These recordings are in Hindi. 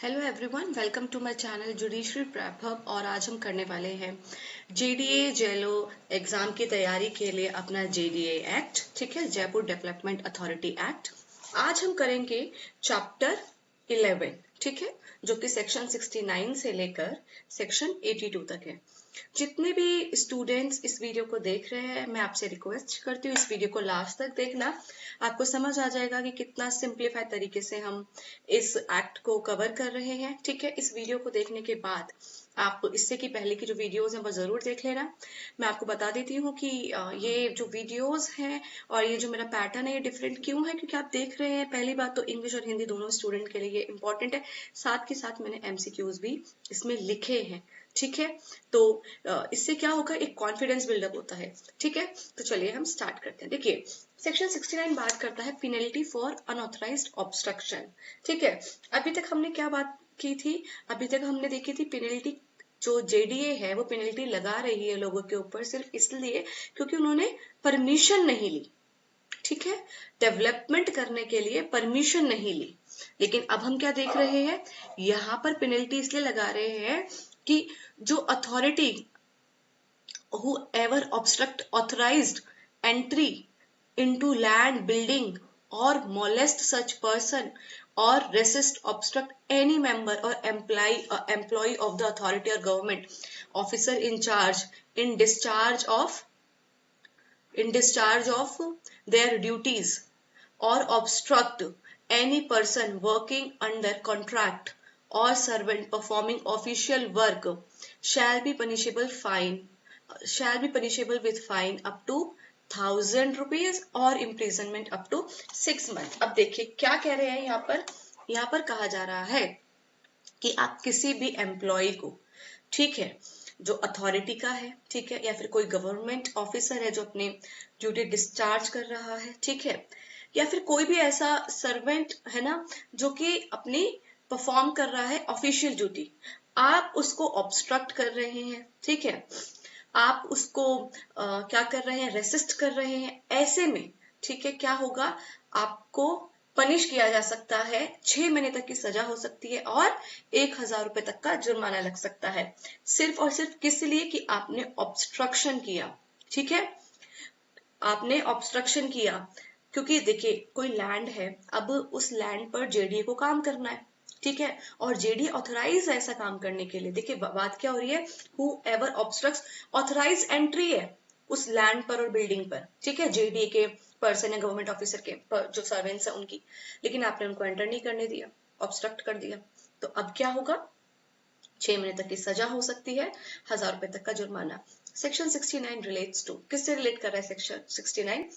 Hello everyone, welcome to my channel judiciary prep hub. और आज हम करने वाले हैं जेडीए जेलो एग्जाम की तैयारी के लिए अपना जेडीए एक्ट, ठीक है, जयपुर डेवलपमेंट अथॉरिटी एक्ट। आज हम करेंगे चैप्टर 11, ठीक है, जो कि सेक्शन 69 से लेकर सेक्शन 82 तक है। जितने भी स्टूडेंट्स इस वीडियो को देख रहे हैं, मैं आपसे रिक्वेस्ट करती हूँ इस वीडियो को लास्ट तक देखना। आपको समझ आ जाएगा कि कितना सिंप्लीफाइड तरीके से हम इस एक्ट को कवर कर रहे हैं, ठीक है। इस वीडियो को देखने के बाद आप इससे की पहले की जो वीडियोस हैं वो जरूर देख लेना। मैं आपको बता देती हूँ कि ये जो वीडियोस हैं और ये जो मेरा पैटर्न है ये डिफरेंट क्यों है, क्योंकि आप देख रहे हैं पहली बात तो इंग्लिश और हिंदी दोनों स्टूडेंट के लिए ये इंपॉर्टेंट है। साथ के साथ मैंने एमसीक्यूज भी इसमें लिखे हैं, ठीक है। तो इससे क्या होगा, एक कॉन्फिडेंस बिल्डअप होता है, ठीक है। तो चलिए हम स्टार्ट करते हैं। देखिए, सेक्शन 69 बात करता है पेनल्टी फॉर अनऑथराइज्ड ऑब्स्ट्रक्शन, ठीक है। अभी तक हमने क्या बात की थी? अभी तक हमने देखी थी पेनल्टी, जो जेडीए है वो पेनल्टी लगा रही है लोगों के ऊपर सिर्फ इसलिए क्योंकि उन्होंने परमिशन नहीं ली, ठीक है, डेवलपमेंट करने के लिए परमिशन नहीं ली। लेकिन अब हम क्या देख रहे हैं, यहाँ पर पेनल्टी इसलिए लगा रहे हैं कि जो authority whoever obstruct authorized entry into land building or molest such person or resist obstruct any member or employee of the authority or government officer in charge in discharge of their duties or obstruct any person working under contract or servant performing official work shall be punishable with fine up to 1,000 rupees और imprisonment up to 6 months। अब देखिए क्या कह रहे हैं यहाँ पर कहा जा रहा है कि आप किसी भी एम्प्लॉय को, ठीक है, जो अथॉरिटी का है, ठीक है, या फिर कोई गवर्नमेंट ऑफिसर है जो अपने ड्यूटी डिस्चार्ज कर रहा है, ठीक है, या फिर कोई भी ऐसा सर्वेंट है ना जो कि अपनी परफॉर्म कर रहा है ऑफिशियल ड्यूटी, आप उसको ऑब्स्ट्रक्ट कर रहे हैं, ठीक है, आप उसको क्या कर रहे हैं, रेसिस्ट कर रहे हैं, ऐसे में, ठीक है, क्या होगा, आपको पनिश किया जा सकता है, 6 महीने तक की सजा हो सकती है और 1,000 रुपए तक का जुर्माना लग सकता है। सिर्फ और सिर्फ किस लिए कि आपने ऑब्स्ट्रक्शन किया, ठीक है, आपने ऑब्स्ट्रक्शन किया। क्योंकि देखिए कोई लैंड है, अब उस लैंड पर जेडीए को काम करना है, ठीक है, और जेडीए ऑथराइज है ऐसा काम करने के लिए। देखिए बात क्या हो रही है, whoever obstructs, authorise entry है उस लैंड पर और बिल्डिंग पर, ठीक है, जेडीए के पर्सन या गवर्नमेंट ऑफिसर के जो सर्वेंट्स है उनकी, लेकिन आपने उनको एंटर नहीं करने दिया, ऑब्स्ट्रक्ट कर दिया। तो अब क्या होगा, 6 महीने तक की सजा हो सकती है, 1,000 रुपए तक का जुर्माना। सेक्शन 69 रिलेट्स टू, किससे रिलेट कर रहा है सेक्शन 69?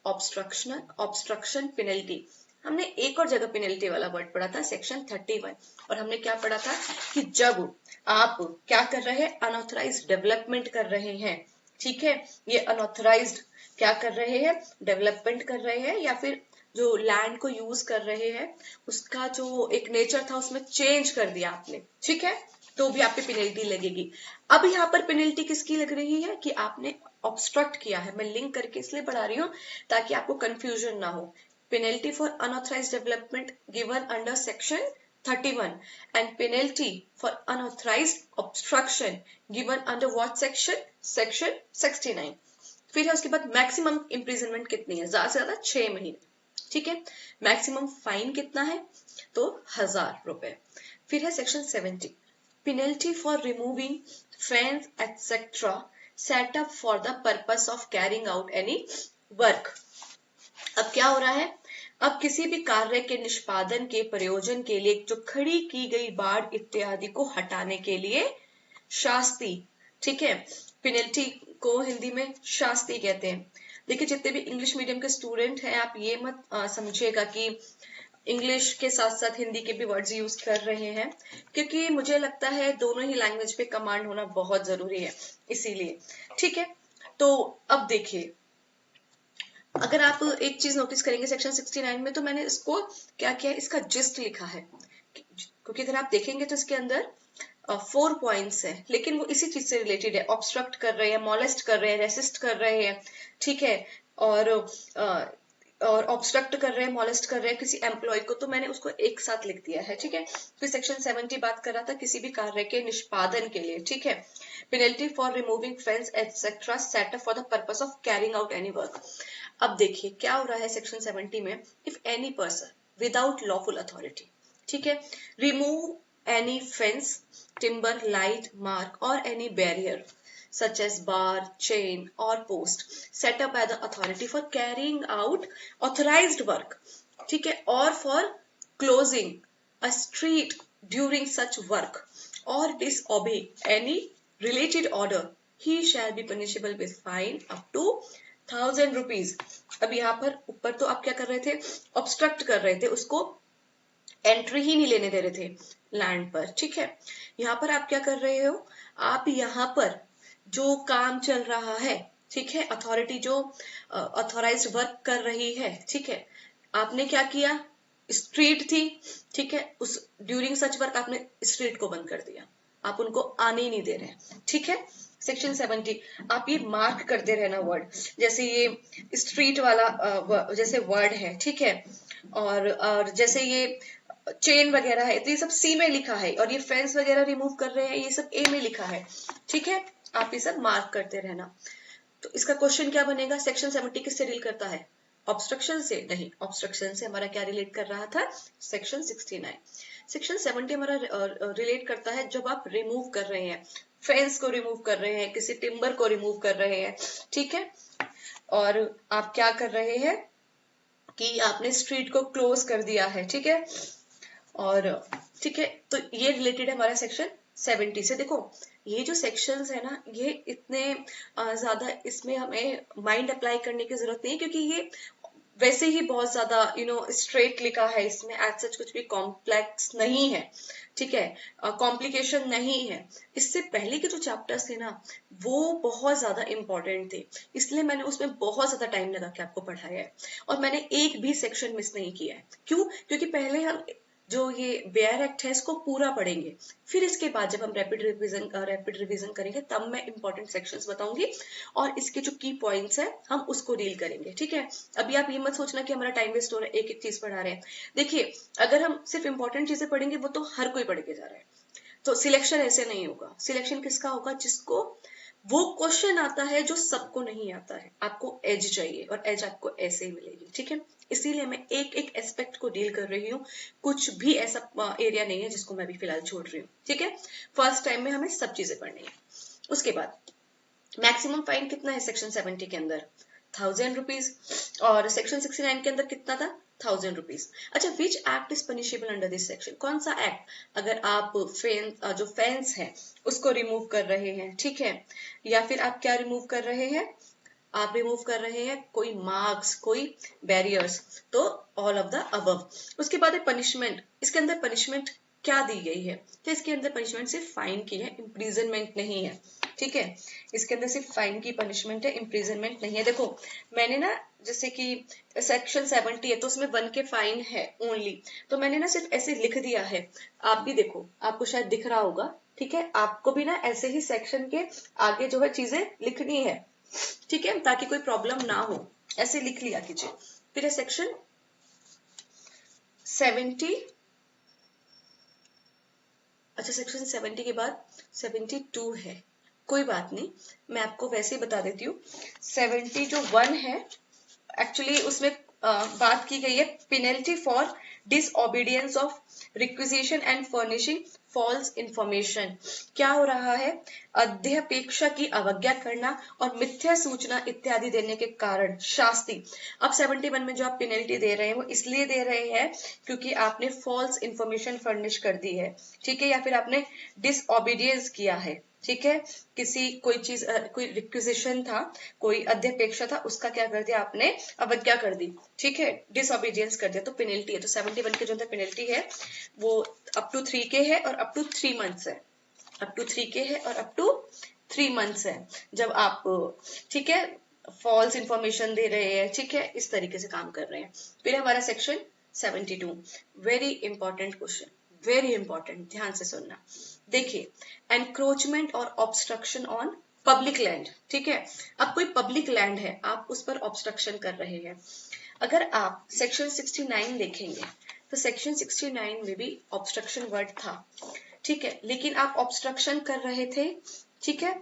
Obstruction penalty. हमने एक और जगह पेनल्टी वाला वर्ड पढ़ा था, सेक्शन 31, और हमने क्या पढ़ा था कि जब आप क्या कर रहे हैं, अनऑथराइज डेवलपमेंट कर रहे हैं, ठीक है, ये अनऑथराइज्ड क्या कर रहे हैं, डेवलपमेंट कर रहे हैं, या फिर जो लैंड को यूज कर रहे हैं उसका जो एक नेचर था उसमें चेंज कर दिया आपने, ठीक है, तो भी आप पे पेनल्टी लगेगी। अब यहाँ पर पेनल्टी किसकी लग रही है कि आपने ऑब्स्ट्रक्ट किया है। मैं लिंक करके इसलिए बढ़ा रही हूँ ताकि आपको कंफ्यूजन ना हो। Penalty for unauthorised development given under section 31 and penalty for unauthorized obstruction given under what section? section 69। फिर है उसके बाद मैक्सिमम इम्प्रिजनमेंट कितनी है, ज्यादा से ज्यादा 6 महीने, ठीक है। मैक्सिमम फाइन कितना है, तो 1,000 रुपए। फिर है section 70, penalty for removing fence etc set up for the purpose of carrying out any work। अब क्या हो रहा है, अब किसी भी कार्य के निष्पादन के प्रयोजन के लिए जो खड़ी की गई बाड़ इत्यादि को हटाने के लिए शास्ति, ठीक है, पेनल्टी को हिंदी में शास्ति कहते हैं। देखिए जितने भी इंग्लिश मीडियम के स्टूडेंट हैं, आप ये मत समझिएगा कि इंग्लिश के साथ साथ हिंदी के भी वर्ड्स यूज कर रहे हैं, क्योंकि मुझे लगता है दोनों ही लैंग्वेज पे कमांड होना बहुत जरूरी है, इसीलिए, ठीक है। तो अब देखिए, अगर आप एक चीज नोटिस करेंगे सेक्शन 69 में, तो मैंने इसको क्या किया, इसका जिस्ट लिखा है, क्योंकि अगर आप देखेंगे तो इसके अंदर 4 पॉइंट्स है, लेकिन वो इसी चीज से रिलेटेड है, ऑब्स्ट्रक्ट कर रहे हैं, मॉलेस्ट कर रहे हैं, रेसिस्ट कर रहे हैं, ठीक है, और और ऑब्स्ट्रक्ट कर रहे हैं, मॉलेस्ट कर रहे हैं किसी एम्प्लॉय को, तो मैंने उसको एक साथ लिख दिया है, ठीक है। फिर सेक्शन 70 बात कर रहा था किसी भी कार्य के निष्पादन के लिए, ठीक है। Penalty for removing fence etcetera set up for the purpose of carrying out any work. अब देखिए क्या हो रहा है सेक्शन 70 में, if any person without lawful authority, ठीक है, remove any fence, timber, light, mark और any barrier such as bar, chain or post set up by the authority for carrying out authorized work, ठीक है, or for closing a street during such work or disobey any related order, he shall be punishable with fine up to 1000 rupees। अब यहाँ पर ऊपर तो आप क्या कर रहे थे, ऑब्स्ट्रक्ट कर रहे थे, उसको एंट्री ही नहीं लेने दे रहे थे लैंड पर, ठीक है। यहाँ पर आप क्या कर रहे हो, आप यहाँ पर जो काम चल रहा है, ठीक है, अथॉरिटी जो ऑथोराइज्ड वर्क कर रही है, ठीक है, आपने क्या किया, स्ट्रीट थी, ठीक है, उस ड्यूरिंग सच वर्क आपने स्ट्रीट को बंद कर दिया, आप उनको आने ही नहीं दे रहे, ठीक है। सेक्शन 70 आप ये मार्क करते रहना वर्ड, जैसे ये स्ट्रीट वाला जैसे वर्ड है, ठीक है, और जैसे ये चेन वगैरह है तो ये सब सी में लिखा है, और ये फेंस वगैरह रिमूव कर रहे हैं ये सब ए में लिखा है, ठीक है। आप ये सब मार्क करते रहना। तो इसका क्वेश्चन क्या बनेगा, सेक्शन 70 किससे डील करता है, ऑब्स्ट्रक्शन से नहीं, ऑब्स्ट्रक्शन से हमारा क्या रिलेट कर रहा था, सेक्शन 69। सेक्शन 70 हमारा रिलेट करता है जब आप रिमूव कर रहे हैं, फेंस को रिमूव कर रहे हैं, किसी टिम्बर को रिमूव कर रहे हैं, ठीक है, और आप क्या कर रहे हैं कि आपने स्ट्रीट को क्लोज कर दिया है, ठीक है, और ठीक है, तो ये रिलेटेड है हमारा सेक्शन 70 से। देखो ये जो सेक्शंस है ना, ये इतने ज्यादा इसमें हमें माइंड अप्लाई करने की जरूरत नहीं है, क्योंकि ये वैसे ही बहुत ज्यादा स्ट्रेट लिखा है, इसमें एज सच कुछ भी कॉम्प्लेक्स नहीं है, ठीक है, कॉम्प्लिकेशन नहीं है। इससे पहले के जो चैप्टर्स थे ना वो बहुत ज्यादा इंपॉर्टेंट थे, इसलिए मैंने उसमें बहुत ज्यादा टाइम लगा के आपको पढ़ाया है, और मैंने एक भी सेक्शन मिस नहीं किया है। क्यों, क्योंकि पहले हम जो ये बेयर एक्ट है इसको पूरा पढ़ेंगे, फिर इसके बाद जब हम रैपिड रिवीजन करेंगे तब मैं इंपॉर्टेंट सेक्शंस बताऊंगी, और इसके जो की पॉइंट्स है हम उसको डील करेंगे, ठीक है। अभी आप ये मत सोचना कि हमारा टाइम वेस्ट हो रहा है, एक एक चीज पढ़ा रहे हैं। देखिए अगर हम सिर्फ इंपॉर्टेंट चीजें पढ़ेंगे वो तो हर कोई पढ़ के जा रहा है, तो सिलेक्शन ऐसे नहीं होगा। सिलेक्शन किसका होगा, जिसको वो क्वेश्चन आता है जो सबको नहीं आता है, आपको एज चाहिए, और एज आपको ऐसे ही मिलेगी, ठीक है। इसीलिए मैं एक एक एस्पेक्ट को डील कर रही हूँ, कुछ भी ऐसा एरिया नहीं है जिसको मैं अभी फिलहाल छोड़ रही हूँ, ठीक है। फर्स्ट टाइम में हमें सब चीजें पढ़नी है। उसके बाद मैक्सिमम फाइन कितना है सेक्शन 70 के अंदर, 1000 रुपीज, और सेक्शन 69 के अंदर कितना था, 1000 रुपीज। अच्छा, which act is punishable under this section, कौन सा एक्ट, अगर आप जो फेंस है उसको रिमूव कर रहे हैं, ठीक है, या फिर आप क्या रिमूव कर रहे हैं, आप रिमूव कर रहे हैं कोई मार्क्स, कोई बैरियर्स, तो ऑल ऑफ द अबव। उसके बाद है पनिशमेंट, इसके अंदर पनिशमेंट क्या दी गई है, तो इसके अंदर पनिशमेंट सिर्फ फाइन की है, इम्प्रिजनमेंट नहीं है, ठीक है। इसके अंदर सिर्फ फाइन की पनिशमेंट है, इम्प्रिजनमेंट नहीं है। देखो मैंने ना जैसे कि सेक्शन 70 है तो उसमें 1 के फाइन है ओनली, तो मैंने ना सिर्फ ऐसे लिख दिया है, आप भी देखो आपको शायद दिख रहा होगा, ठीक है, आपको भी ना ऐसे ही सेक्शन के आगे जो है चीजें लिखनी है, ठीक है, ताकि कोई प्रॉब्लम ना हो, ऐसे लिख लिया कीजिए। फिर है सेक्शन 70, अच्छा सेक्शन 70 के बाद 72 है, कोई बात नहीं, मैं आपको वैसे ही बता देती हूँ। 70 जो 1 है एक्चुअली उसमें बात की गई है penalty for disobedience of requisition and furnishing false information. क्या हो रहा है, अध्यपेक्षा की अवज्ञा करना और मिथ्या सूचना इत्यादि देने के कारण शास्ति। अब 71 में जो आप पेनल्टी दे रहे हैं वो इसलिए दे रहे हैं क्योंकि आपने फॉल्स इंफॉर्मेशन फर्निश कर दी है, ठीक है, या फिर आपने डिसओबीडियंस किया है, ठीक है, किसी कोई चीज कोई रिक्विजिशन था, कोई अध्यपेक्षा था, उसका क्या कर दिया आपने, अवज्ञा कर दी, ठीक है, डिसओबीडियंस कर दिया, तो पेनल्टी है। तो 71 के जो अंदर पेनल्टी है वो अप टू 3 के है और अप टू 3 मंथ्स है, अप टू 3 के है और अप टू 3 मंथ्स है, जब आप ठीक है फॉल्स इंफॉर्मेशन दे रहे हैं, ठीक है, इस तरीके से काम कर रहे हैं। फिर हमारा section 72, very important question, very important, ध्यान से सुनना। देखिए, एनक्रोचमेंट और ऑब्स्ट्रक्शन ऑन पब्लिक लैंड, ठीक है। अब कोई पब्लिक लैंड है, आप उस पर ऑब्स्ट्रक्शन कर रहे हैं। अगर आप सेक्शन 69 देखेंगे तो सेक्शन 69 में भी ऑब्स्ट्रक्शन वर्ड था, ठीक है, लेकिन आप ऑब्स्ट्रक्शन कर रहे थे, ठीक है।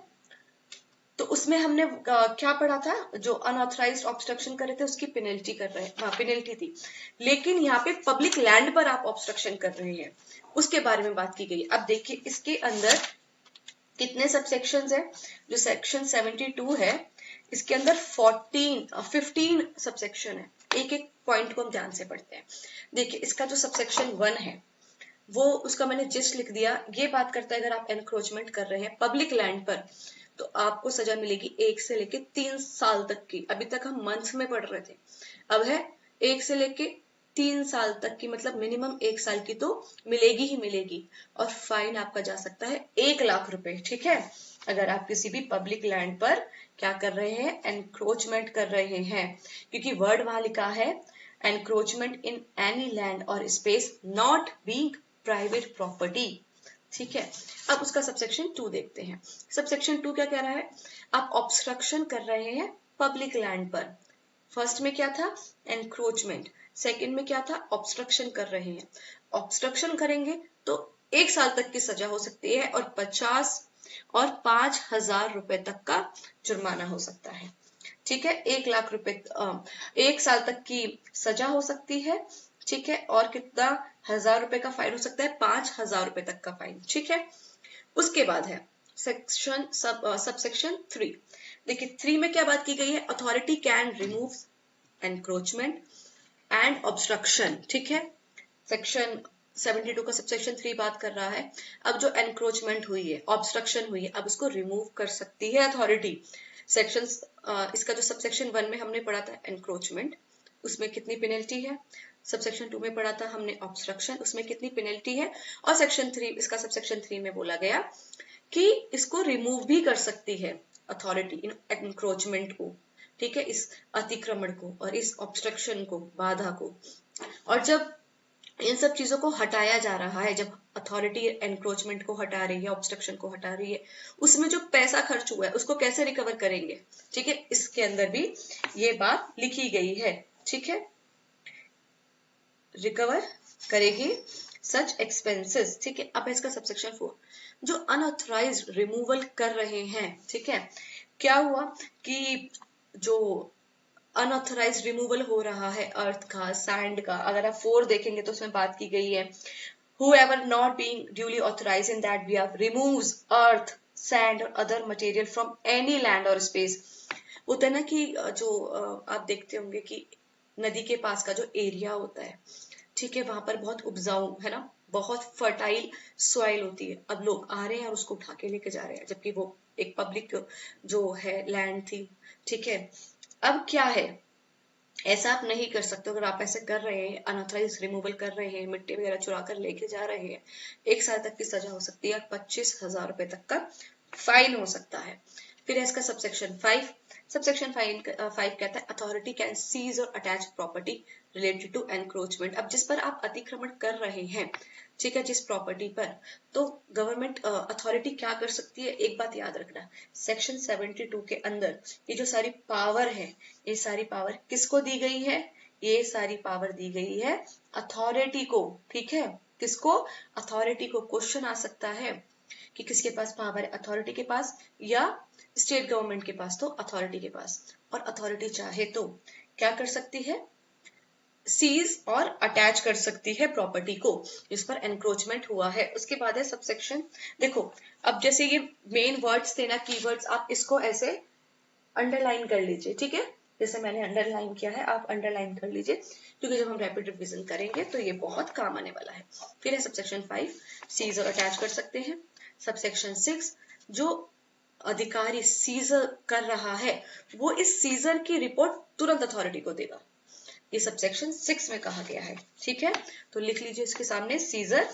तो उसमें हमने क्या पढ़ा था, जो अनऑथराइज्ड ऑब्स्ट्रक्शन कर रहे थे उसकी पेनल्टी कर रहे हैं, पेनल्टी थी। लेकिन यहाँ पे पब्लिक लैंड पर आप ऑब्स्ट्रक्शन कर रहे हैं, उसके बारे में बात की गई। अब देखिए इसके अंदर कितने सबसेक्शंस है। जो सेक्शन 72 है इसके अंदर 15 सबसेक्शन है। एक एक पॉइंट को हम ध्यान से पढ़ते हैं। देखिए इसका जो सबसेक्शन 1 है वो उसका मैंने जिस्ट लिख दिया। ये बात करता है अगर आप एनक्रोचमेंट कर रहे हैं पब्लिक लैंड पर तो आपको सजा मिलेगी 1 से लेके 3 साल तक की। अभी तक हम मंथ में पढ़ रहे थे, अब है 1 से लेके 3 साल तक की, मतलब मिनिमम 1 साल की तो मिलेगी ही मिलेगी। और फाइन आपका जा सकता है 1 लाख रुपए, ठीक है, अगर आप किसी भी पब्लिक लैंड पर क्या कर रहे हैं, एनक्रोचमेंट कर रहे हैं। क्योंकि वर्ड वहां लिखा है एनक्रोचमेंट इन एनी लैंड और space not being private property, ठीक है। अब उसका सबसेक्शन 2 देखते हैं। सबसेक्शन 2 क्या कह रहा है, आप ऑब्स्ट्रक्शन कर रहे हैं पब्लिक लैंड पर। फर्स्ट में क्या था, एनक्रोचमेंट, सेकंड में क्या था, ऑब्स्ट्रक्शन कर रहे हैं। ऑब्स्ट्रक्शन करेंगे तो 1 साल तक की सजा हो सकती है और 50 और 5,000 रुपए तक का जुर्माना हो सकता है, ठीक है। 1 लाख रुपए 1 साल तक की सजा हो सकती है, ठीक है, और कितना 1,000 रुपए का फाइन हो सकता है, 5,000 रुपए तक का फाइन, ठीक है। उसके बाद है सेक्शन सबसेक्शन 3। देखिए 3 में क्या बात की गई है, authority can remove encroachment and obstruction, ठीक है। सेक्शन 72 का सबसेक्शन 3 बात कर रहा है अब जो एनक्रोचमेंट हुई है, ऑब्स्ट्रक्शन हुई है, अब उसको रिमूव कर सकती है अथॉरिटी। सेक्शन इसका जो सबसेक्शन 1 में हमने पढ़ा था एनक्रोचमेंट, उसमें कितनी पेनल्टी है। सबसेक्शन 2 में पढ़ा था हमने ऑब्स्ट्रक्शन, उसमें कितनी पेनल्टी है। और सेक्शन 3 इसका सबसेक्शन 3 में बोला गया कि इसको रिमूव भी कर सकती है अथॉरिटी इन एनक्रोचमेंट को, ठीक है, इस अतिक्रमण को और इस ऑब्स्ट्रक्शन को, बाधा को। और जब इन सब चीजों को हटाया जा रहा है, जब अथॉरिटी एनक्रोचमेंट को हटा रही है, ऑब्स्ट्रक्शन को हटा रही है, उसमें जो पैसा खर्च हुआ है उसको कैसे रिकवर करेंगे, ठीक है, इसके अंदर भी ये बात लिखी गई है, ठीक है। रिकवर करेगी सच एक्सपेंसेस, ठीक है। अब इसका सबसेक्शन 4, जो अनऑथराइज्ड रिमूवल कर रहे हैं, ठीक है, क्या हुआ कि जो अनऑथराइज रिमूवल हो रहा है अर्थ का, सैंड का, अगर आप 4 देखेंगे तो उसमें बात की गई है whoever not being duly authorized in that behalf removes earth, sand or other material from any land or space। होता है ना कि जो आप देखते होंगे कि नदी के पास का जो एरिया होता है, ठीक है, वहां पर बहुत उपजाऊ है ना, बहुत फर्टाइल सॉइल होती है। अब लोग आ रहे हैं और उसको उठा के लेके जा रहे हैं, जबकि वो एक पब्लिक जो है लैंड थी, ठीक है। अब क्या है, ऐसा आप नहीं कर सकते। अगर आप ऐसे कर रहे हैं, अनऑथराइज रिमूवल कर रहे हैं, मिट्टी वगैरह चुरा कर लेके जा रहे हैं, 1 साल तक की सजा हो सकती है, 25,000 रुपए तक का फाइन हो सकता है। फिर है इसका सबसेक्शन 5। सबसेक्शन 5 कहता है अथॉरिटी कैन सीज और attach property related to encroachment. अब जिस पर आप अतिक्रमण कर रहे हैं, ठीक है, जिस प्रॉपर्टी पर, तो गवर्नमेंट अथॉरिटी क्या कर सकती है, एक बात याद रखना, सेक्शन 72 के अंदर ये जो सारी पावर है, ये सारी पावर किसको दी गई है, ये सारी पावर दी गई है अथॉरिटी को, ठीक है। किसको, अथॉरिटी को। क्वेश्चन आ सकता है कि किसके पास पावर है, अथॉरिटी के पास या स्टेट गवर्नमेंट के पास, तो अथॉरिटी के पास। और अथॉरिटी चाहे तो क्या कर सकती है, सीज और अटैच कर सकती है प्रॉपर्टी को जिस पर एनक्रोचमेंट हुआ है। उसके बाद है सबसेक्शन, देखो अब जैसे ये मेन वर्ड्स थे ना, कीवर्ड्स, आप इसको ऐसे अंडरलाइन कर लीजिए, ठीक है, जैसे मैंने अंडरलाइन किया है आप अंडरलाइन कर लीजिए, क्योंकि जब हम रैपिड रिवीजन करेंगे तो ये बहुत काम आने वाला है। फिर है सबसेक्शन 5, सीज और अटैच कर सकते हैं। सबसेक्शन 6, जो अधिकारी सीजर कर रहा है वो इस सीजर की रिपोर्ट तुरंत अथॉरिटी को देगा, ये सबसेक्शन 6 में कहा गया है, ठीक है। तो लिख लीजिए इसके सामने सीजर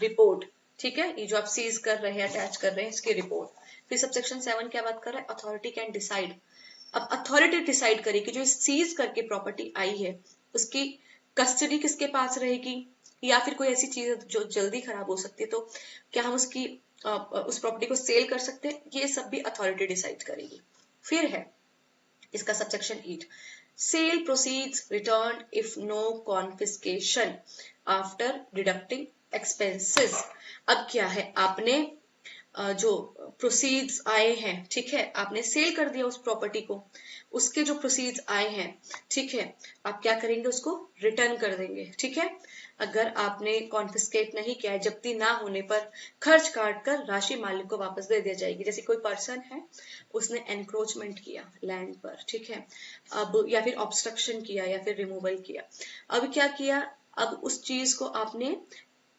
रिपोर्ट, ठीक है, ये जो आप सीज कर रहे हैं, अटैच कर रहे हैं, इसकी रिपोर्ट। फिर सबसेक्शन 7 क्या बात कर रहा है, अथॉरिटी कैन डिसाइड। अब अथॉरिटी डिसाइड करेगी जो सीज करके प्रॉपर्टी आई है उसकी कस्टडी किसके पास रहेगी, या फिर कोई ऐसी चीज है जो जल्दी खराब हो सकती है, तो क्या हम उस प्रॉपर्टी को सेल कर सकते हैं, ये सब भी अथॉरिटी डिसाइड करेगी। फिर है इसका subsection 8, sale proceeds return if no confiscation after deducting expenses. अब क्या है, आपने जो प्रोसीड्स आए हैं, ठीक है, आपने सेल कर दिया उस प्रॉपर्टी को, उसके जो प्रोसीड्स आए हैं, ठीक है, आप क्या करेंगे, उसको रिटर्न कर देंगे। ठीक है, अगर आपने कॉन्फिस्केट नहीं किया, जब्ती ना होने पर खर्च काट कर राशि मालिक को वापस दे दी जाएगी। जैसे कोई पर्सन है, उसने एनक्रोचमेंट किया लैंड पर, ठीक है, अब या फिर ऑब्स्ट्रक्शन किया या फिर रिमूवल किया, अब क्या किया, अब उस चीज को आपने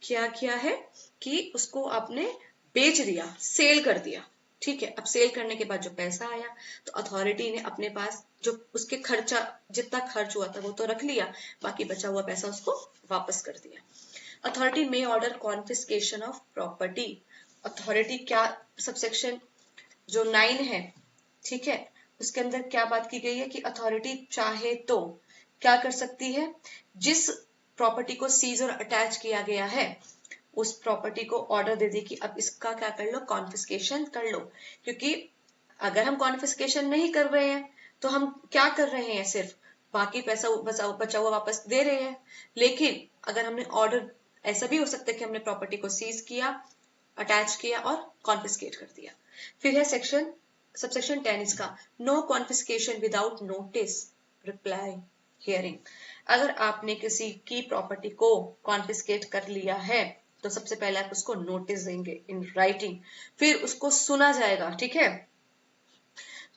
क्या किया है कि उसको आपने बेच दिया, सेल कर दिया। ठीक है, अब सेल करने के बाद जो पैसा आया, तो अथॉरिटी ने अपने पास जो उसके खर्चा जितना खर्च हुआ था वो तो रख लिया, बाकी बचा हुआ पैसा उसको वापस कर दिया। अथॉरिटी में order confiscation of property. Authority क्या, सबसेक्शन जो 9 है, ठीक है, उसके अंदर क्या बात की गई है कि अथॉरिटी चाहे तो क्या कर सकती है, जिस प्रॉपर्टी को सीज और अटैच किया गया है, उस प्रॉपर्टी को ऑर्डर दे दी कि अब इसका क्या कर लो, कॉन्फिस्केशन कर लो। क्योंकि अगर हम कॉन्फिस्केशन नहीं कर रहे हैं तो हम क्या कर रहे हैं, सिर्फ बाकी पैसा बचा हुआ वापस दे रहे हैं। लेकिन अगर हमने ऑर्डर, ऐसा भी हो सकता है कि हमने प्रॉपर्टी को सीज किया, अटैच किया और कॉन्फिस्केट कर दिया। फिर है सबसेक्शन 10 इसका, no confiscation without notice reply hearing. अगर आपने किसी की प्रॉपर्टी को कॉन्फिस्केट कर लिया है, तो सबसे पहले आप उसको नोटिस देंगे इन राइटिंग, फिर उसको सुना जाएगा। ठीक है,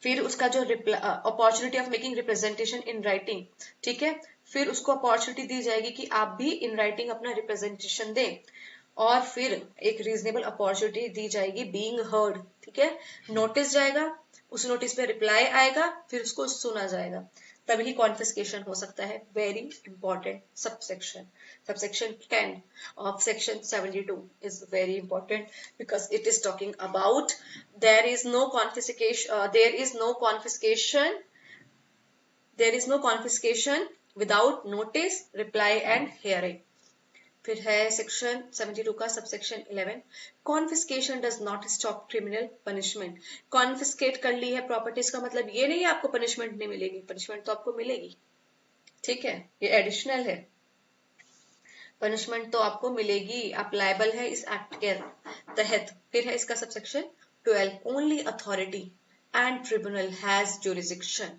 फिर उसका जो opportunity of making representation in writing, ठीक है, फिर उसको अपॉर्चुनिटी दी जाएगी कि आप भी इन राइटिंग अपना रिप्रेजेंटेशन दें, और फिर एक रीजनेबल अपॉर्चुनिटी दी जाएगी बीइंग हर्ड। ठीक है, नोटिस जाएगा, उस नोटिस पे रिप्लाई आएगा, फिर उसको सुना जाएगा, तभी कॉन्फिस्केशन हो सकता है। Very important subsection. Subsection 10 of section 72 is very important because it is talking about there is no confiscation without notice, reply and hearing. फिर है सेक्शन 72 का subsection 11, confiscation does not stop criminal punishment. Confiscate कर ली है प्रॉपर्टीज का मतलब ये नहीं आपको पनिशमेंट नहीं मिलेगी, पनिशमेंट तो आपको मिलेगी। ठीक है, ये एडिशनल है, पनिशमेंट तो आपको मिलेगी, आप लायबल है इस एक्ट के तहत। फिर है इसका subsection 12, only authority and tribunal has jurisdiction.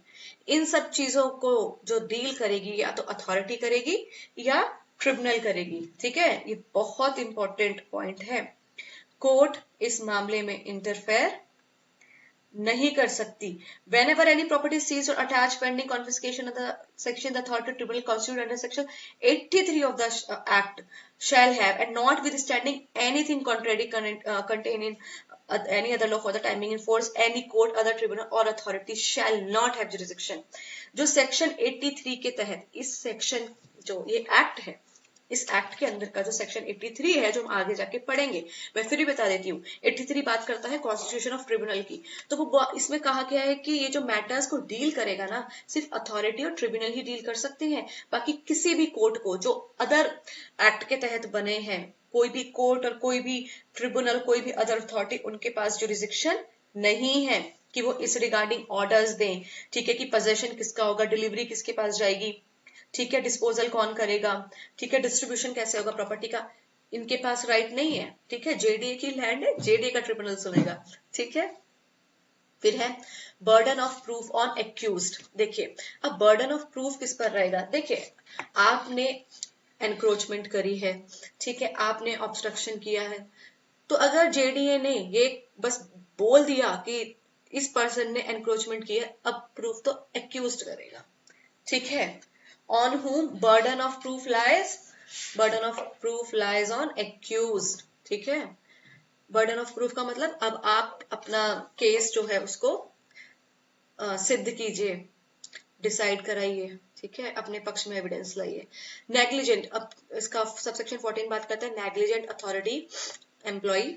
इन सब चीजों को जो डील करेगी या तो अथॉरिटी करेगी या ट्रिब्यूनल करेगी। ठीक है, ये बहुत इंपॉर्टेंट पॉइंट है। कोर्ट इस मामले में इंटरफेयर नहीं कर सकती। Whenever any property is seized or attached pending confiscation of the section, the authority tribunal constituted under section 83 of the Act shall have, and notwithstanding anything contrary contained in any other law for the timing in force, any court, other tribunal or authority shall not have jurisdiction। जो सेक्शन 83 के तहत इस सेक्शन जो ये एक्ट है, इस एक्ट के अंदर का जो सेक्शन 83 है, जो हम आगे जाके पढ़ेंगे, मैं फिर भी बता देती हूँ। 83 बात करता है कॉन्स्टिट्यूशन ऑफ ट्रिब्यूनल की, तो वो इसमें कहा गया है कि ये जो मैटर्स को डील करेगा ना, सिर्फ अथॉरिटी और ट्रिब्यूनल ही डील कर सकते हैं। बाकी किसी भी कोर्ट को जो अदर एक्ट के तहत बने हैं, कोई भी कोर्ट और कोई भी ट्रिब्यूनल, कोई भी अदर अथॉरिटी, उनके पास जुरिसडिक्शन नहीं है कि वो इस रिगार्डिंग ऑर्डर्स दें। ठीक है, कि पोजेशन किसका होगा, डिलीवरी किसके पास जाएगी, ठीक है, डिस्पोजल कौन करेगा, ठीक है, डिस्ट्रीब्यूशन कैसे होगा प्रॉपर्टी का, इनके पास राइट नहीं है। ठीक है, जेडीए की लैंड है, जेडीए का ट्रिब्यूनल सुनेगा। ठीक है, फिर है burden of proof on accused. देखिए, अब बर्डन ऑफ प्रूफ किस पर रहेगा, देखिए आपने एनक्रोचमेंट करी है, ठीक है, आपने ऑब्स्ट्रक्शन किया है, तो अगर जेडीए ने ये बस बोल दिया कि इस पर्सन ने एनक्रोचमेंट किया, अब प्रूफ तो एक्यूज्ड करेगा। ठीक है, on whom burden of proof lies, burden of proof lies on accused। ठीक है, burden of proof का मतलब अब आप अपना केस जो है उसको सिद्ध कीजिए, डिसाइड कराइए। ठीक है, अपने पक्ष में एविडेंस लाइए। नेग्लिजेंट, अब इसका सबसेक्शन 14 बात करता है negligent authority employ,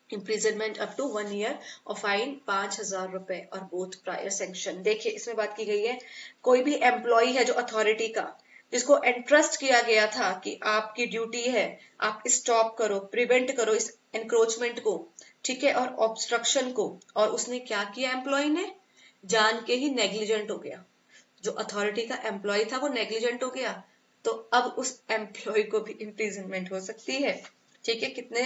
imprisonment up to 1 year और फाइन 5,000 रुपए और बोथ प्रायर सैंक्शन। देखिए, इसमें बात की गई है कोई भी एम्प्लॉय है जो अथॉरिटी का, जिसको एंट्रस्ट किया गया था कि आपकी ड्यूटी है, आप स्टॉप करो, प्रिवेंट करो इस एनक्रोचमेंट को, ठीक है, और ऑब्स्ट्रक्शन को, और उसने क्या किया, एम्प्लॉय ने जान के ही नेग्लिजेंट हो गया। जो अथॉरिटी का एम्प्लॉय था वो नेग्लिजेंट हो गया, तो अब उस एम्प्लॉय को भी इम्प्रिजनमेंट हो सकती है, ठीक है, कितने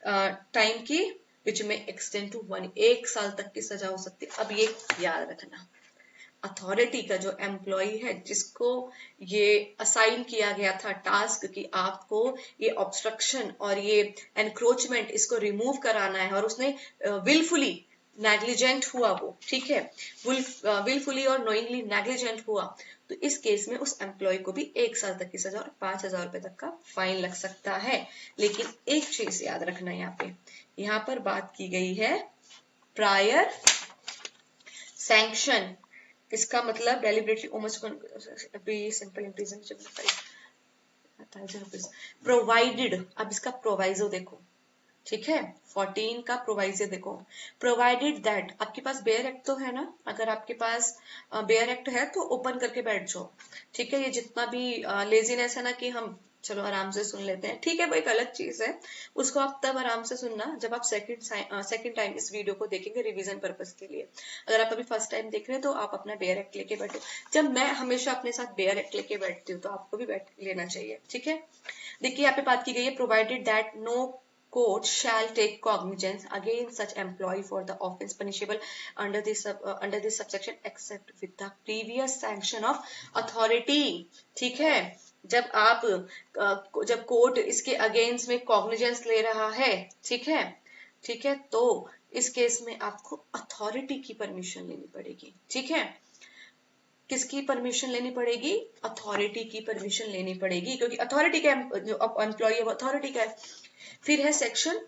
टाइम की, विच में एक्सटेंड टू 1 साल तक की सजा हो सकती है। अब ये याद रखना, अथॉरिटी का जो एम्प्लॉय है, जिसको ये असाइन किया गया था टास्क कि आपको ये ऑब्स्ट्रक्शन और ये एनक्रोचमेंट इसको रिमूव कराना है, और उसने विलफुली नेग्लिजेंट हुआ वो, ठीक है, विलफुली और नोइंगली नेग्लिजेंट हुआ, तो इस केस में उस एम्प्लॉय को भी 1 साल तक की सजा और 5,000 रुपए तक का फाइन लग सकता है। लेकिन एक चीज याद रखना, यहाँ पर बात की गई है प्रायर सैंक्शन। इसका मतलब डेलिबरेटली प्रोवाइडेड। अब इसका प्रोवाइजो देखो, ठीक है, 14 का प्रोवाइजो देखो, प्रोवाइडेड दैट, आपके पास बेयर एक्ट तो है ना, अगर आपके पास बेयर एक्ट है तो ओपन करके बैठ जाओ, ठीक है, ये जितना भी लेजीनेस है ना कि हम चलो आराम से सुन लेते हैं, ठीक है, वो एक अलग चीज है, उसको आप तब आराम से सुनना जब आप सेकंड टाइम इस वीडियो को देखेंगे रिवीजन पर्पस के लिए। अगर आप अभी फर्स्ट टाइम देख रहे हैं तो आप अपना बेयर एक्ट लेके बैठो, जब मैं हमेशा अपने साथ बेयर एक्ट लेके बैठती हूँ तो आपको भी बैठ लेना चाहिए, ठीक है। देखिए यहाँ पे बात की गई है, provided that no court shall take cognizance against such employee for the offence punishable under this subsection except with the previous sanction of authority, ठीक है। जब कोर्ट इसके अगेंस्ट में कॉग्निजेंस ले रहा है, ठीक है, तो इस केस में आपको अथॉरिटी की परमिशन लेनी पड़ेगी, ठीक है। किसकी परमिशन लेनी पड़ेगी, अथॉरिटी की परमिशन लेनी पड़ेगी, क्योंकि अथॉरिटी का जो एम्प्लॉय है वो अथॉरिटी का है। फिर है सेक्शन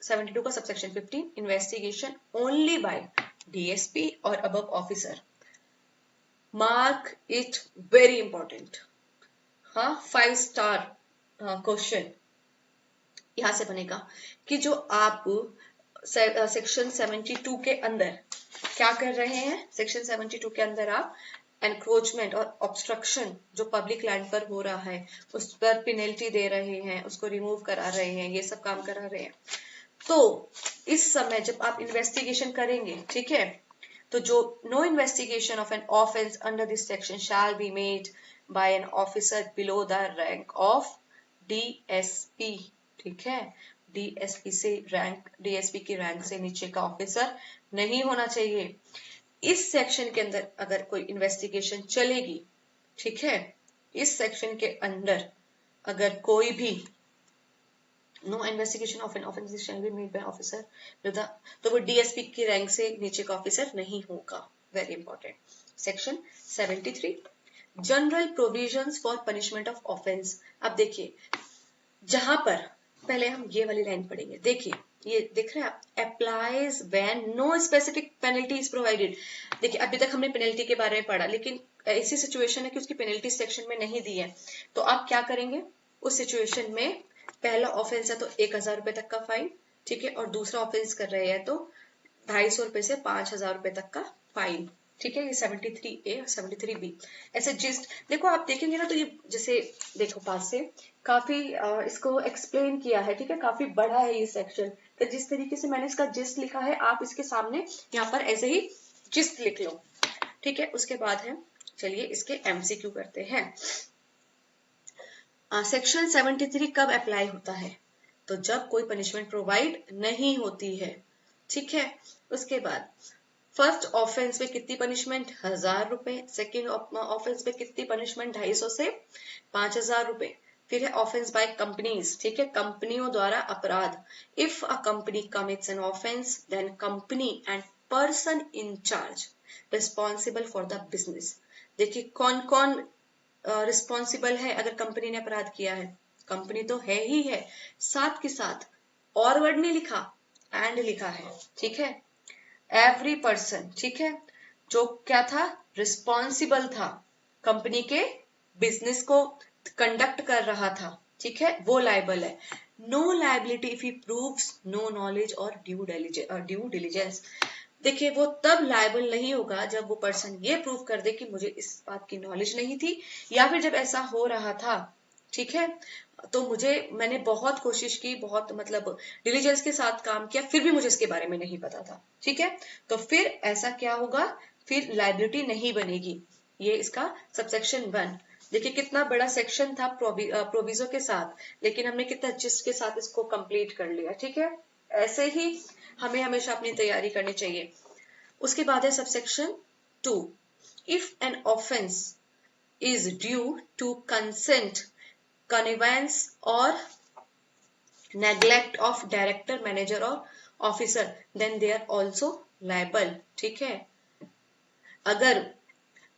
72 का subsection 15, investigation only by DSP और above officer. Mark it very important, हाँ, 5 स्टार क्वेश्चन यहां से बनेगा कि जो आप सेक्शन 72 के अंदर क्या कर रहे हैं, सेक्शन 72 के अंदर आप एनक्रोचमेंट और ऑब्स्ट्रक्शन जो पब्लिक लैंड पर हो रहा है उस पर पेनल्टी दे रहे हैं, उसको रिमूव करा रहे हैं, ये सब काम करा रहे हैं। तो इस समय जब आप इन्वेस्टिगेशन करेंगे, ठीक है, तो जो no investigation of an offence under this section shall be made by an officer below the rank of DSP, ठीक है, डीएसपी की रैंक से नीचे का ऑफिसर नहीं होना चाहिए। इस सेक्शन के अंदर अगर कोई इन्वेस्टिगेशन चलेगी, ठीक है, इस सेक्शन के अंदर अगर कोई भी no investigation of an offence shall be made by officer, तो वो डीएसपी की रैंक से नीचे का ऑफिसर नहीं होगा। Very important. Section 73 general provisions for punishment of offence. अब देखिए जहां पर पहले हम ये वाली लाइन पढ़ेंगे, देखिए ये देख रहे हैं आप, applies when no specific penalty is provided. देखिए अभी तक हमने पेनल्टी के बारे में पढ़ा, लेकिन ऐसी सिचुएशन है कि उसकी पेनल्टी सेक्शन में नहीं दी है, तो आप क्या करेंगे उस सिचुएशन में, पहला ऑफेंस है तो 1,000 रुपए तक का फाइन, ठीक है, और दूसरा ऑफेंस कर रहे हैं तो 250 रुपए से 5,000 रुपए तक का फाइन, ठीक है। ये 73A और 73B ऐसे जिस्ट देखो, आप देखेंगे ना तो ये जैसे देखो पास से काफी इसको एक्सप्लेन किया है, ठीक है, काफी बड़ा है ये सेक्शन, तो जिस तरीके से मैंने इसका जिस्ट लिखा है आप इसके सामने यहाँ पर ऐसे ही जिस्ट लिख लो, ठीक है। उसके बाद है, चलिए इसके एमसीक्यू करते हैं। सेक्शन 73 कब अप्लाई होता है, तो जब कोई पनिशमेंट प्रोवाइड नहीं होती है, ठीक है। उसके बाद फर्स्ट ऑफेंस में कितनी पनिशमेंट, 1,000 रुपए, सेकेंड ऑफेंस में कितनी पनिशमेंट, 250 से 5,000 रुपए। फिर है ऑफेंस बाय कंपनीज, ठीक है, कंपनियों द्वारा अपराध। If a company commits an offence then company and person in charge responsible for the business. देखिए कौन कौन रिस्पॉन्सिबल है अगर कंपनी ने अपराध किया है, कंपनी तो है ही है, साथ के साथ और वर्ड नहीं लिखा, एंड लिखा है, ठीक है, एवरी पर्सन, ठीक है, जो क्या था, रिस्पॉन्सिबल था, कंपनी के बिजनेस को कंडक्ट कर रहा था, ठीक है, वो लायबल है। No liability if he proves no knowledge और ड्यू डिलीजेंस। देखिए वो तब लायबल नहीं होगा जब वो पर्सन ये प्रूव कर दे कि मुझे इस बात की नॉलेज नहीं थी, या फिर जब ऐसा हो रहा था, ठीक है, तो मैंने बहुत कोशिश की, बहुत मतलब डिलीजेंस के साथ काम किया, फिर भी मुझे इसके बारे में नहीं पता था, ठीक है, तो फिर ऐसा क्या होगा, फिर लायबिलिटी नहीं बनेगी। ये इसका सबसेक्शन 1। देखिए कितना बड़ा सेक्शन था प्रोविजो के साथ, लेकिन हमने कितना जिस्ट के साथ इसको कंप्लीट कर लिया, ठीक है। ऐसे ही हमें हमेशा अपनी तैयारी करनी चाहिए। उसके बाद है subsection 2। If an offence is due to consent, connivance or neglect of director, manager or officer, then they are also liable, ठीक है। अगर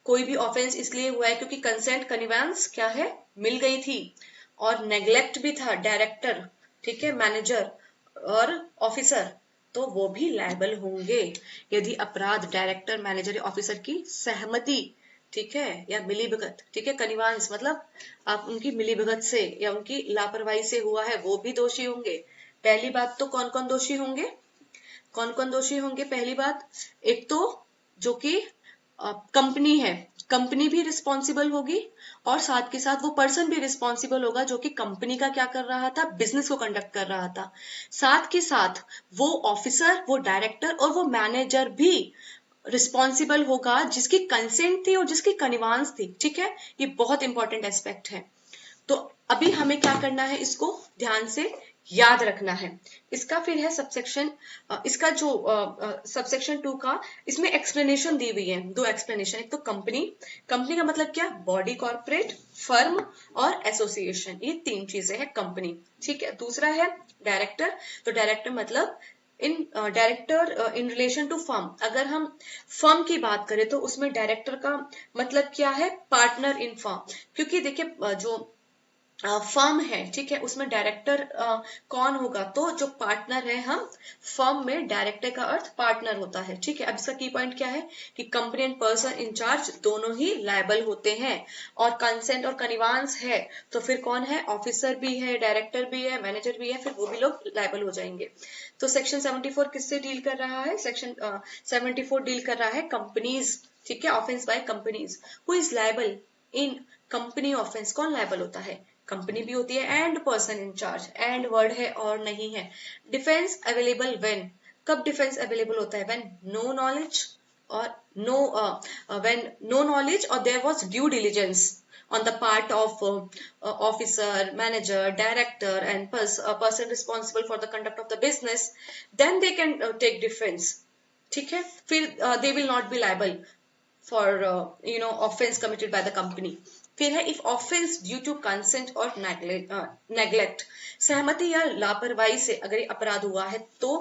कोई भी ऑफेंस इसलिए हुआ है क्योंकि कंसेंट कनिवेंस क्या है, मिल गई थी, और नेग्लेक्ट भी था डायरेक्टर, ठीक है, मैनेजर और ऑफिसर, तो वो भी लायबल होंगे यदि अपराध डायरेक्टर, मैनेजर या ऑफिसर की सहमति, ठीक है, या मिलीभगत, ठीक है, कनिवांस मतलब आप उनकी मिलीभगत से या उनकी लापरवाही से हुआ है, वो भी दोषी होंगे। पहली बात तो कौन कौन दोषी होंगे, कौन कौन दोषी होंगे, पहली बात, एक तो जो कि कंपनी है, कंपनी भी रिस्पॉन्सिबल होगी, और साथ के साथ वो पर्सन भी रिस्पॉन्सिबल होगा जो कि कंपनी का क्या कर रहा था, बिजनेस को कंडक्ट कर रहा था। साथ के साथ वो ऑफिसर, वो डायरेक्टर और वो मैनेजर भी रिस्पॉन्सिबल होगा जिसकी कंसेंट थी और जिसकी कनिवांस थी, ठीक है। ये बहुत इंपॉर्टेंट एस्पेक्ट है। तो अभी हमें क्या करना है, इसको ध्यान से याद रखना है। इसका फिर है सबसेक्शन, इसका जो सबसेक्शन 2 का, इसमें एक्सप्लेनेशन दी हुई है, 2 एक्सप्लेनेशन। एक तो कंपनी, कंपनी का मतलब क्या, बॉडी, कॉर्पोरेट, फर्म और एसोसिएशन, ये 3 चीजें हैं कंपनी, ठीक है। दूसरा है डायरेक्टर, तो डायरेक्टर मतलब director in relation to firm. अगर हम फर्म की बात करें तो उसमें डायरेक्टर का मतलब क्या है, पार्टनर इन फर्म, क्योंकि देखिए जो फर्म है, ठीक है, उसमें डायरेक्टर कौन होगा, तो जो पार्टनर है, हम फर्म में डायरेक्टर का अर्थ पार्टनर होता है, ठीक है। अब इसका की पॉइंट क्या है कि कंपनी एंड पर्सन इंचार्ज दोनों ही लायबल होते हैं, और कंसेंट और कनिवांस है तो फिर कौन है, ऑफिसर भी है, डायरेक्टर भी है, मैनेजर भी है, फिर वो भी लोग लायबल हो जाएंगे। तो सेक्शन 74 किससे डील कर रहा है, सेक्शन 74 डील कर रहा है कंपनीज, ठीक है, offence by companies. Who is liable in company offence, कौन लायबल होता है, कंपनी भी होती है, and person incharge, and word है और नहीं है। डिफेंस अवेलेबल व्हेन, कब डिफेंस अवेलेबल होता है, व्हेन नो नॉलेज और when no knowledge or there was due diligence on the part of officer, manager, director and person responsible for the conduct of the business, then they can take defense, ठीक है। फिर they will not be liable for offense committed by the company। फिर है if offence due to consent और नेग्लेक्ट, सहमति या लापरवाही से अगर ये अपराध हुआ है तो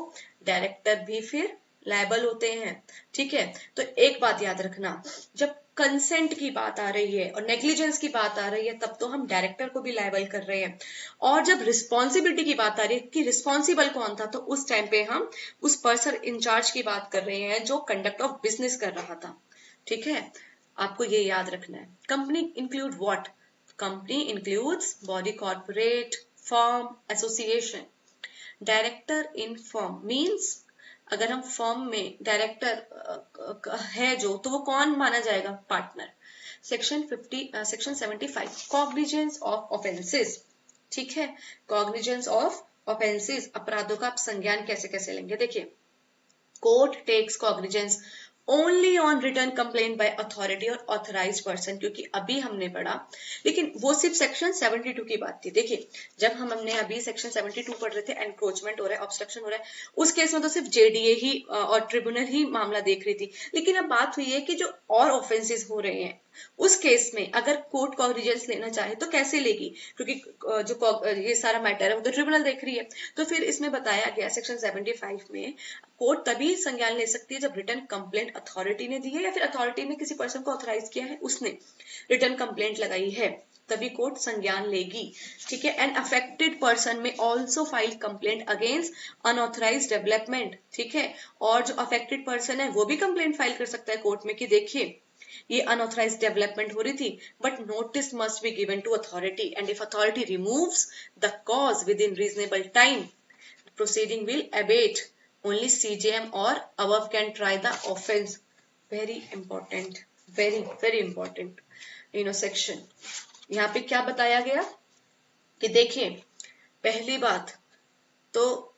डायरेक्टर भी फिर लायबल होते हैं, ठीक है। तो एक बात याद रखना, जब कंसेंट की बात आ रही है और नेग्लिजेंस की बात आ रही है तब तो हम डायरेक्टर को भी लायबल कर रहे हैं, और जब रिस्पॉन्सिबिलिटी की बात आ रही है कि रिस्पॉन्सिबल कौन था, तो उस टाइम पे हम उस पर्सन इंचार्ज की बात कर रहे हैं जो कंडक्ट ऑफ बिजनेस कर रहा था, ठीक है। आपको ये याद रखना है। Company include what, company includes body, corporate, firm, association. Director in firm means अगर हम फर्म में डायरेक्टर है जो, तो वो कौन माना जाएगा, partner. Section 75 cognizance of offences, ठीक है। कॉग्निजेंस ऑफ ऑफेंसेस, अपराधों का आप संज्ञान कैसे कैसे लेंगे, देखिए court takes cognizance only on return complaint by authority और ऑथराइज्ड पर्सन, क्योंकि अभी हमने पढ़ा, लेकिन वो सिर्फ सेक्शन 72 की बात थी। देखिए जब हमने अभी सेक्शन 72 पढ़ रहे थे, एनक्रोचमेंट हो रहा है, ऑब्स्ट्रक्शन हो रहा है, उस केस में तो सिर्फ जेडीए ही और ट्रिब्यूनल ही मामला देख रही थी, लेकिन अब बात हुई है कि जो और ऑफेंसेस हो रहे हैं उस केस में अगर कोर्ट कॉग्निजेंस लेना चाहे तो कैसे लेगी, क्योंकि जो ये सारा मैटर है वो तो ट्रिब्यूनल देख रही है। तो फिर इसमें बताया गया सेक्शन 75 में कोर्ट तभी संज्ञान ले सकती है जब रिटर्न कंप्लेंट अथॉरिटी ने दी है, या फिर अथॉरिटी ने किसी पर्सन को ऑथराइज किया है, उसने रिटर्न कंप्लेंट लगाई है, तभी कोर्ट संज्ञान लेगी, ठीक है। And affected person may also file complaint against unauthorised development, ठीक है। और जो अफेक्टेड पर्सन है वो भी कंप्लेंट फाइल कर सकता है कोर्ट में कि देखिए ये अनऑथराइज्ड डेवलपमेंट हो रही थी, but notice must be given to authority, and if authority removes the cause within reasonable time, proceeding will abate, Only CJM or above can try the offense. Very important, very important section. यहाँ पे क्या बताया गया कि देखिए, पहली बात तो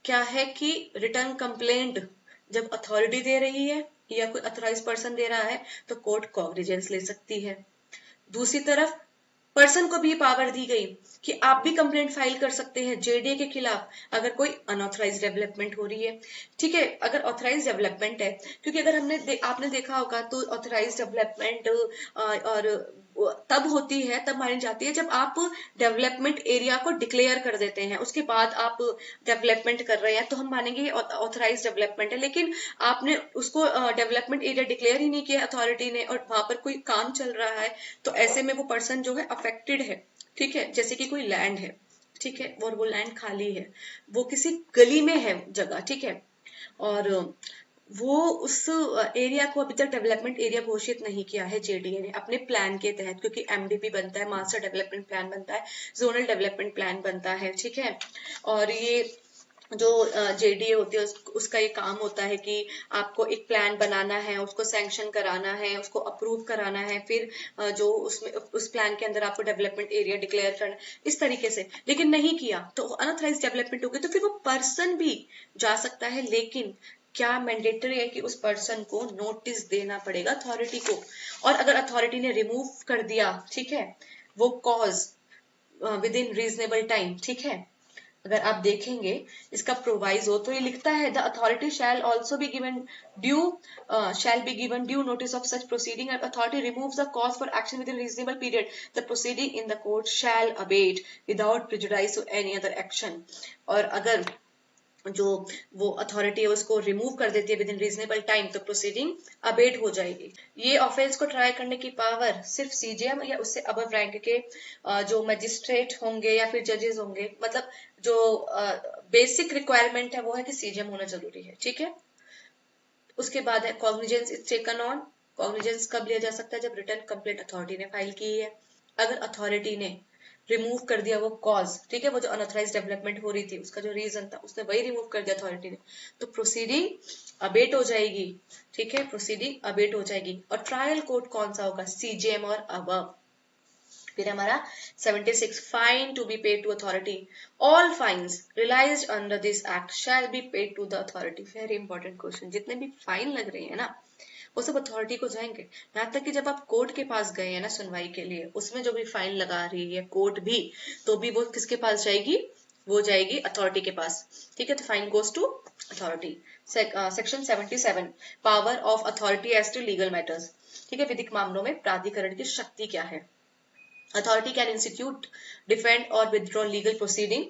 क्या है कि रिटर्न कंप्लेंट जब अथॉरिटी दे रही है या कोई अथोराइज पर्सन दे रहा है तो कोर्ट कॉग्निजेंस ले सकती है। दूसरी तरफ पर्सन को भी पावर दी गई कि आप भी कंप्लेंट फाइल कर सकते हैं जेडीए के खिलाफ अगर कोई अनऑथराइज डेवलपमेंट हो रही है। ठीक है, अगर ऑथराइज डेवलपमेंट है, क्योंकि अगर आपने देखा होगा तो ऑथराइज डेवलपमेंट और तब होती है, तब मानी जाती है जब आप डेवलपमेंट एरिया को डिक्लेयर कर देते हैं, उसके बाद आप डेवलपमेंट कर रहे हैं तो हम मानेंगे ऑथराइज डेवलपमेंट है। लेकिन आपने उसको डेवलपमेंट एरिया डिक्लेयर ही नहीं किया अथॉरिटी ने और वहां पर कोई काम चल रहा है, तो ऐसे में वो पर्सन जो है अफेक्टेड है। ठीक है, जैसे कि कोई लैंड है, ठीक है, और वो लैंड खाली है, वो किसी गली में है जगह, ठीक है, और वो उस एरिया को अभी तक डेवलपमेंट एरिया घोषित नहीं किया है जेडीए ने अपने प्लान के तहत, क्योंकि एमडीपी बनता है, मास्टर डेवलपमेंट प्लान बनता है, जोनल डेवलपमेंट प्लान बनता है। ठीक है, और ये जो जेडीए होती है उसका ये काम होता है कि आपको एक प्लान बनाना है, उसको सैंक्शन कराना है, उसको अप्रूव कराना है, फिर जो उसमें उस प्लान के अंदर आपको डेवलपमेंट एरिया डिक्लेयर करना, इस तरीके से। लेकिन नहीं किया तो अनऑथराइज डेवलपमेंट होगी, तो फिर वो पर्सन भी जा सकता है, लेकिन क्या मैंडेटरी है कि उस पर्सन को नोटिस देना पड़ेगा अथॉरिटी को, और अगर अथॉरिटी ने रिमूव कर दिया, ठीक है, वो cause within reasonable time, ठीक है, अगर आप देखेंगे इसका प्रोवाइजो तो ये लिखता है the authority shall also be given due notice of such proceeding and authority removes the cause for action within reasonable period the proceeding in the court shall abate without prejudice to any other action. और अगर जो वो अथॉरिटी है उसको रिमूव कर देती है विद इन रीजनेबल टाइम तो प्रोसीडिंग अबेट हो जाएगी। ये ऑफेंस को ट्राई करने की पावर सिर्फ सीजेएम या उससे अबव रैंक के जो मजिस्ट्रेट होंगे या फिर जजेस होंगे, मतलब जो बेसिक रिक्वायरमेंट है वो है कि सीजेएम होना जरूरी है। ठीक है, उसके बाद है cognizance is taken on. Cognizance कब लिया जा सकता है? जब रिटर्न कंप्लेंट अथॉरिटी ने फाइल की है। अगर अथॉरिटी ने रिमूव कर दिया वो कॉज, ठीक है, वो जो अनऑथराइज डेवलपमेंट हो रही थी उसका जो रीजन था उसने वही रिमूव कर दिया अथॉरिटी ने, तो प्रोसीडिंग अबेट हो जाएगी। ठीक है, प्रोसीडिंग अबेट हो जाएगी। और ट्रायल कोर्ट कौन सा होगा? सीजेएम और अबव। फिर हमारा 76 fine to be paid to authority. All fines realised under this act shall be paid to the authority. Very important question. जितने भी फाइन लग रहे हैं ना वो सब अथॉरिटी को जाएंगे। यहाँ तक कि जब आप कोर्ट के पास गए हैं ना सुनवाई के लिए, उसमें जो भी फाइन लगा रही है कोर्ट भी, तो भी वो किसके पास जाएगी? वो जाएगी अथॉरिटी के पास। ठीक है, तो fine goes to authority. Section 77 power of authority as to legal matters. ठीक है, विधिक मामलों में प्राधिकरण की शक्ति क्या है? Authority can institute, defend or withdraw legal proceeding,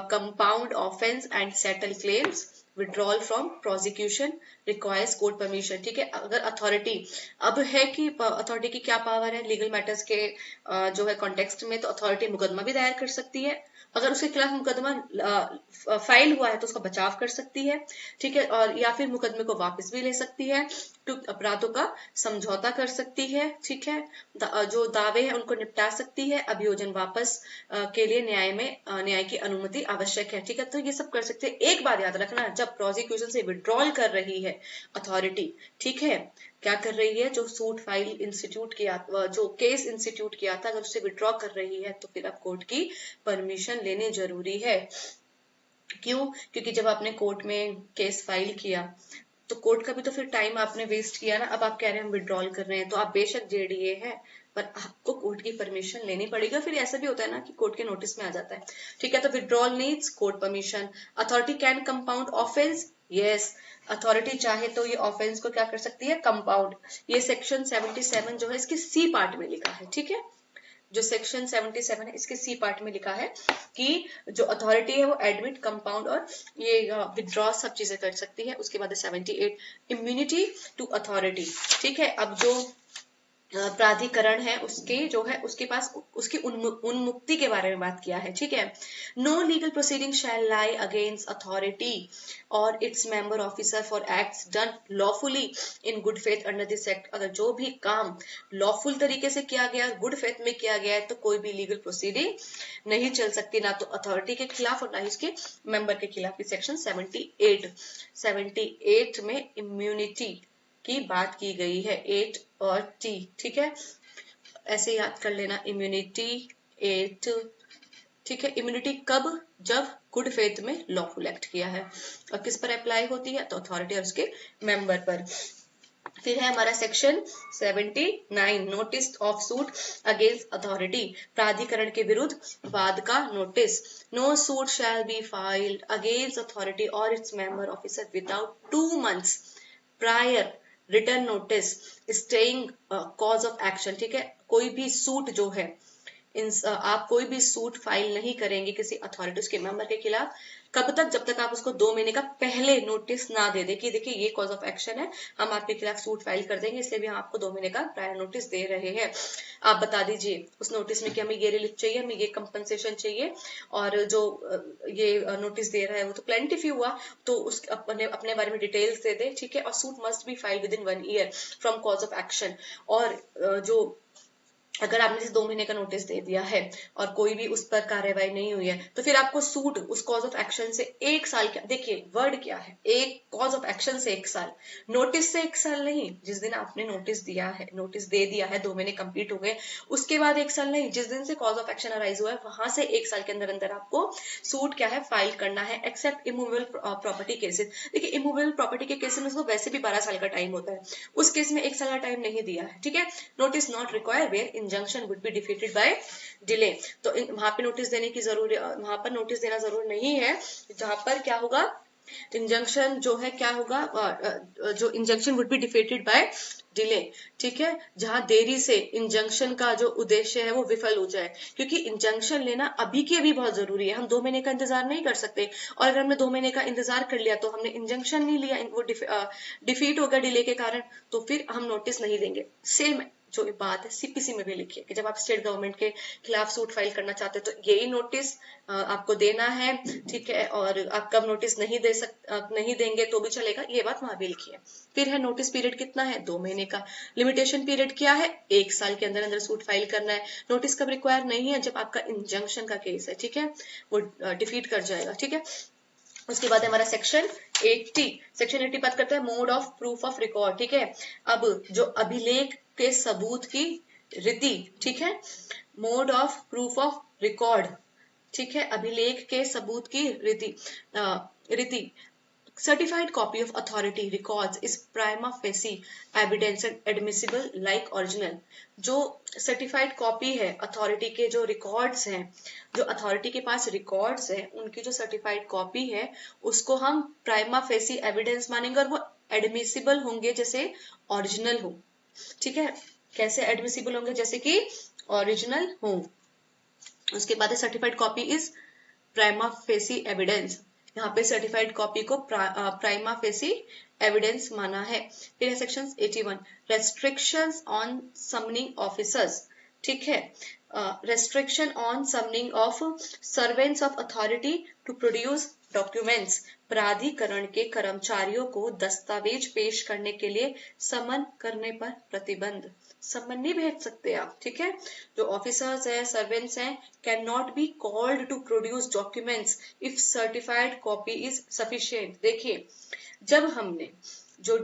compound offence and settle claims. Withdrawal from prosecution requires court permission. ठीक है, अगर अथॉरिटी अब है कि अथॉरिटी की क्या पावर है लीगल मैटर्स के जो है कॉन्टेक्स्ट में, तो अथॉरिटी मुकदमा भी दायर कर सकती है। अगर उसके खिलाफ मुकदमा फाइल हुआ है तो उसका बचाव कर सकती है। ठीक है, और या फिर मुकदमे को वापस भी ले सकती है, तो अपराधों का समझौता कर सकती है। ठीक है, जो दावे हैं उनको निपटा सकती है। अभियोजन वापस के लिए न्याय की अनुमति आवश्यक है। ठीक है, तो ये सब कर सकते हैं। एक बात याद रखना, जब प्रोसिक्यूशन से विड्रॉल कर रही है अथॉरिटी, ठीक है, क्या कर रही है, जो सूट फाइल इंस्टीट्यूट किया, जो केस इंस्टीट्यूट किया था, अगर उससे विड्रॉ कर रही है तो फिर अब कोर्ट की परमिशन लेनी जरूरी है। क्यों? क्योंकि जब आपने कोर्ट में केस फाइल किया तो कोर्ट का भी तो फिर टाइम आपने वेस्ट किया ना। अब आप कह रहे हैं हम विड्रॉल कर रहे हैं, तो आप बेशक जेडीए है पर आपको कोर्ट की परमिशन लेनी पड़ेगी। फिर ऐसा भी होता है ना कि कोर्ट के नोटिस में आ जाता है। ठीक है, तो withdrawal needs court permission. Authority can compound offence. Yes, authority चाहे तो ये ऑफेंस को क्या कर सकती है? कंपाउंड। ये सेक्शन 77 जो है इसके सी पार्ट में लिखा है। ठीक है, जो सेक्शन 77 है इसके सी पार्ट में लिखा है कि जो अथॉरिटी है वो एडमिट, कंपाउंड और ये विड्रॉ सब चीजें कर सकती है। उसके बाद 78 इम्यूनिटी टू अथॉरिटी। ठीक है, अब जो प्राधिकरण है उसके जो है उसके पास उसकी उन्मुक्ति के बारे में बात किया है, ठीक है। नो लीगल प्रोसीडिंग शैल लाई अगेंस्ट अथॉरिटी और its member officer for acts done lawfully in good faith under this act. अगर जो भी काम लॉफुल तरीके से किया गया, गुड फेथ में किया गया है, तो कोई भी लीगल प्रोसीडिंग नहीं चल सकती, ना तो अथॉरिटी के खिलाफ और ना ही उसके मेंबर के खिलाफ। सेक्शन 78 में इम्यूनिटी की बात की गई है, 8 और टी, ठीक है, ऐसे याद कर लेना। इम्यूनिटी 8, ठीक है। इम्यूनिटी कब? जब गुड फेथ में लॉफुल एक्ट किया है। और किस पर अप्लाई होती है? तो अथॉरिटी और उसके मेंबर पर। फिर है हमारा section 79, notice of suit against authority, प्राधिकरण के विरुद्ध वाद का notice. No suit shall be filed against authority और its member officer without 2 months prior written notice stating cause of action, ठीक है। कोई भी सूट जो है, आप कोई भी सूट फाइल नहीं करेंगे किसी अथॉरिटी के मेंबर के खिलाफ, कब तक? जब तक आप उसको 2 महीने का पहले नोटिस ना दे दे कि देखिए ये कॉज ऑफ एक्शन है, हम आपके खिलाफ सूट फाइल कर देंगे, इसलिए भी हम आपको 2 महीने का प्रायर नोटिस दे रहे हैं। आप बता दीजिए उस नोटिस में कि हमें ये रिलीफ चाहिए, हमें ये कंपनसेशन चाहिए, और जो ये नोटिस दे रहा है वो तो प्लेंटिफ ही हुआ, तो उस अपने बारे में डिटेल्स दे दे, ठीक है। और suit must be file with in 1 year from cause of action. और जो अगर आपने इसे 2 महीने का नोटिस दे दिया है और कोई भी उस पर कार्रवाई नहीं हुई है, तो फिर आपको सूट उस कॉज ऑफ एक्शन से 1 साल, क्या देखिए वर्ड क्या है, एक कॉज ऑफ एक्शन से 1 साल, नोटिस से 1 साल नहीं। जिस दिन आपने नोटिस दिया है, नोटिस दे दिया है, 2 महीने कंप्लीट हो गए, उसके बाद 1 साल नहीं, जिस दिन से कॉज ऑफ एक्शन अराइज हुआ है वहां से 1 साल के अंदर अंदर आपको सूट क्या है, फाइल करना है, एक्सेप्ट इमूवेबल प्रॉपर्टी केसेस। देखिए इमूवेबल प्रॉपर्टी के केसेस में तो वैसे भी 12 साल का टाइम होता है, उस केस में 1 साल का टाइम नहीं दिया है, ठीक है। Notice not require where injunction would be defeated by delay. तो वहां पे नोटिस देने की जरूरी, वहां पर नोटिस देना जरूरी नहीं है जहां पर क्या होगा, इंजंक्शन जो है क्या होगा, जो injunction would be defeated by delay, ठीक है। जहां देरी से इंजंक्शन का जो उद्देश्य है वो विफल हो जाए, क्योंकि इंजंक्शन लेना अभी के अभी बहुत जरूरी है। हम 2 महीने का इंतजार नहीं कर सकते, और अगर हमने 2 महीने का इंतजार कर लिया तो हमने इंजंक्शन नहीं लिया, वो डिफीट हो गया डिले के कारण, तो फिर हम नोटिस नहीं देंगे। सेम जो बात है सीपीसी में भी लिखी है कि जब आप स्टेट गवर्नमेंट के खिलाफ सूट फाइल करना चाहते हैं तो यही नोटिस आपको देना है, ठीक है। और आप कब नोटिस नहीं देंगे तो भी चलेगा, ये बात वहां भी लिखी है। फिर है नोटिस पीरियड कितना है, 2 महीने का। लिमिटेशन पीरियड क्या है, 1 साल के अंदर अंदर सूट फाइल करना है। नोटिस कब रिक्वायर नहीं है, जब आपका इंजंक्शन का केस है, ठीक है, वो डिफीट कर जाएगा, ठीक है। उसके बाद हमारा सेक्शन 80, सेक्शन 80 बात करता है mode of proof of record, ठीक है। अब जो अभिलेख के सबूत की रीति, ठीक है, mode of proof of record, ठीक है, अभिलेख के सबूत की रीति। Certified copy of authority records is prima facie evidence and admissible like original। जो सर्टिफाइड कॉपी है अथॉरिटी के, जो रिकॉर्ड्स हैं, जो अथॉरिटी के पास रिकॉर्ड्स हैं, उनकी जो सर्टिफाइड कॉपी है उसको हम प्राइमा फेसी एविडेंस मानेंगे, और वो एडमिसिबल होंगे जैसे ओरिजिनल हो, ठीक है। कैसे एडमिसिबल होंगे, जैसे कि ओरिजिनल हो। उसके बाद certified copy is prima facie evidence, यहाँ पे सर्टिफाइड कॉपी को प्राइमा फेसी एविडेंस माना है। फिर है section 81, restrictions on summoning officers, ठीक है। Restriction on summoning of servants of authority to produce documents, प्राधिकरण के कर्मचारियों को दस्तावेज पेश करने के लिए समन करने पर प्रतिबंध। समन नहीं भेज सकते आप, ठीक है। जो ऑफिसर्स हैं, सर्वेंट्स हैं, cannot be called to produce documents if certified copy is sufficient. देखिए जब हमने जो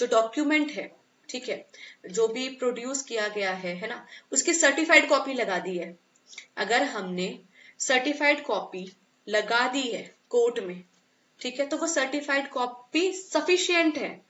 डॉक्यूमेंट है, ठीक है, जो भी प्रोड्यूस किया गया है ना, उसकी सर्टिफाइड कॉपी लगा दी है। अगर हमने सर्टिफाइड कॉपी लगा दी है कोर्ट में, ठीक है, तो वो सर्टिफाइड कॉपी सफिशिएंट है।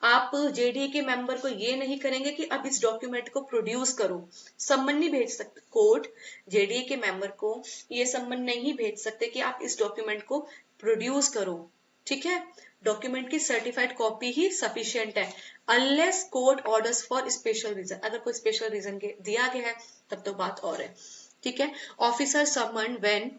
आप जेडीए के मेंबर को ये नहीं करेंगे कि अब इस डॉक्यूमेंट को प्रोड्यूस करो, सम्मन नहीं भेज सकते। कोर्ट जेडीए के मेंबर को ये सम्मन नहीं भेज सकते कि आप इस डॉक्यूमेंट को प्रोड्यूस करो, ठीक है। डॉक्यूमेंट की सर्टिफाइड कॉपी ही सफिशिएंट है, unless court orders for special reason. अगर कोई स्पेशल रीजन दिया गया है तब तो बात और है, ठीक है। ऑफिसर समन व्हेन,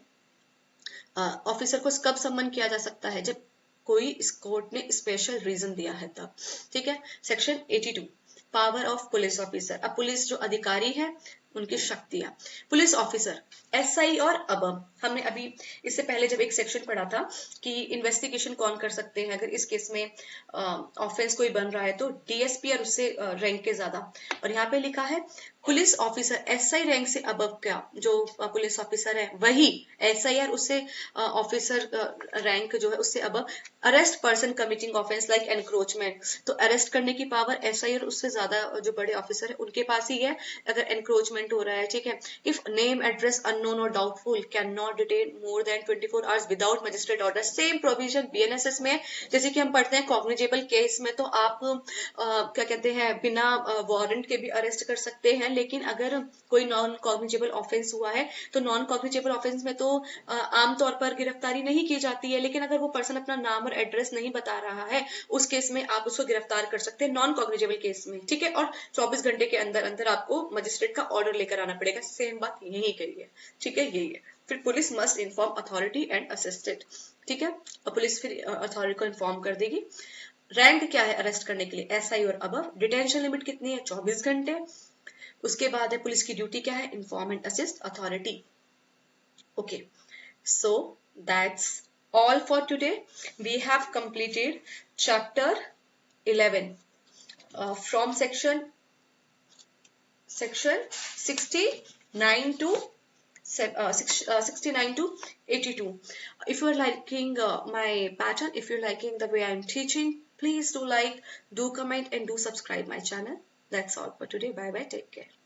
ऑफिसर को कब समन किया जा सकता है, जब कोई इस कोर्ट ने स्पेशल रीजन दिया है तब, ठीक है। Section 82, power of police officer. अब पुलिस जो अधिकारी है उनकी शक्तियां। पुलिस ऑफिसर एसआई और अबव, हमने अभी इससे पहले जब एक सेक्शन पढ़ा था कि इन्वेस्टिगेशन कौन कर सकते हैं अगर इस केस में ऑफेंस कोई बन रहा है, तो डीएसपी और उससे रैंक के ज्यादा। और यहाँ पे लिखा है पुलिस ऑफिसर एसआई रैंक से अबव का जो पुलिस ऑफिसर है वही एसआई और उससे ऑफिसर रैंक जो है उससे above arrest person committing offence like encroachment. तो अरेस्ट करने की पावर एसआई और उससे ज्यादा जो बड़े ऑफिसर है उनके पास ही है अगर एनक्रोचमेंट हो रहा है, ठीक है। इफ नेम एड्रेस अननोन और doubtful can not detain more than 24 hours without magistrate order. Same provision BNSS में जैसे कि हम पढ़ते हैं कॉग्निजेबल केस में तो आप क्या कहते हैं बिना वारंट के भी अरेस्ट कर सकते हैं, लेकिन अगर कोई नॉन कॉग्निजेबल ऑफेंस हुआ है तो नॉन कॉग्निजेबल ऑफेंस में तो आमतौर पर गिरफ्तारी नहीं की जाती है, लेकिन अगर वो पर्सन अपना नाम और एड्रेस नहीं बता रहा है उस केस में आप उसको गिरफ्तार कर सकते हैं नॉन कॉग्निजेबल केस में, ठीक है। और 24 घंटे के अंदर अंदर आपको मजिस्ट्रेट का ऑर्डर लेकर आना पड़ेगा। सेम बात यही कही है, ठीक है, यही है। फिर police must inform authority and assisted, ठीक है। और पुलिस फिर अथॉरिटी को इन्फॉर्म कर देगी। रैंक क्या है अरेस्ट करने के लिए, एसआई और अबव। डिटेंशन लिमिट कितनी है, 24 घंटे। उसके बाद है पुलिस की ड्यूटी क्या है, inform and assist authority. Okay, so that's all for today. We have completed chapter 11 from section 69 to 69 to 82. If you are liking my pattern, if you're liking the way I'm teaching, please do like, do comment and do subscribe my channel. That's all for today. Bye bye, take care.